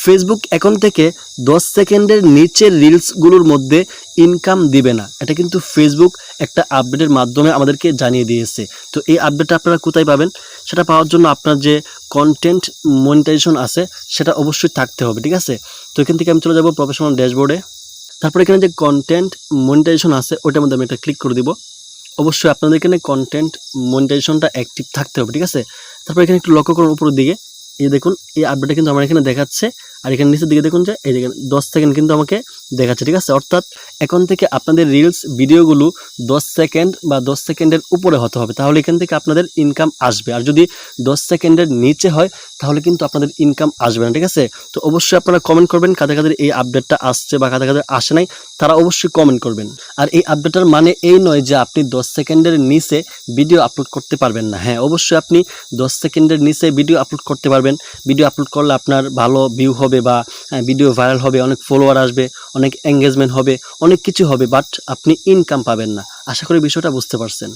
Facebook account থেকে 10 সেকেন্ডের নিচের রিলসগুলোর মধ্যে ইনকাম দিবে না। এটা কিন্তু ফেসবুক একটা আপডেটের মাধ্যমে আমাদেরকে জানিয়ে দিয়েছে। তো এই আপডেটটা আপনারা কোথায় পাবেন? সেটা পাওয়ার জন্য আপনার যে কন্টেন্ট মনিটাইজেশন আছে সেটা অবশ্যই থাকতে হবে, ঠিক আছে? তো এখান থেকে আমি চলে যাব প্রফেশনাল ড্যাশবোর্ডে। তারপর এখানে যে কন্টেন্ট মনিটাইজেশন আছে ওটার মধ্যে আমি এটা ক্লিক করে দিব। অবশ্যই আপনাদের এখানে কন্টেন্ট মনিটাইজেশনটা অ্যাক্টিভ থাকতে হবে, ঠিক আছে? তারপর এখানে একটু লক্ষ্য করুন উপরের দিকে, এই দেখুন এই আপডেটটা কিন্তু আমার এখানে দেখাচ্ছে। আর এখানে নিচের দিকে দেখুন যে এই দেখেন 10 সেকেন্ড কিন্তু আমাকে দেখাচ্ছে, ঠিক আছে? অর্থাৎ এখন থেকে আপনাদের রিলস ভিডিওগুলো 10 সেকেন্ড বা 10 সেকেন্ডের উপরে হতে হবে, তাহলে এখান থেকে আপনাদের ইনকাম আসবে। আর যদি 10 সেকেন্ডের নিচে হয় তাহলে কিন্তু আপনাদের ইনকাম আসবে না, ঠিক আছে? তো অবশ্যই আপনারা কমেন্ট করবেন কাদের কাদের এই আপডেটটা আসছে বা কাদের কাদের আসে নাই, তারা অবশ্যই কমেন্ট করবেন। আর এই আপডেটটার মানে এই নয় যে আপনি 10 সেকেন্ডের নিচে ভিডিও আপলোড করতে পারবেন না। হ্যাঁ, অবশ্যই আপনি 10 সেকেন্ডের নিচে ভিডিও আপলোড করতে পারবেন। ভিডিও আপলোড করলে আপনার ভালো ভিউ হবে বা ভিডিও ভাইরাল হবে, অনেক ফলোয়ার আসবে, অনেক এঙ্গেজমেন্ট হবে, অনেক কিছু হবে, বাট আপনি ইনকাম পাবেন না। আশা করি বিষয়টা বুঝতে পারছেন।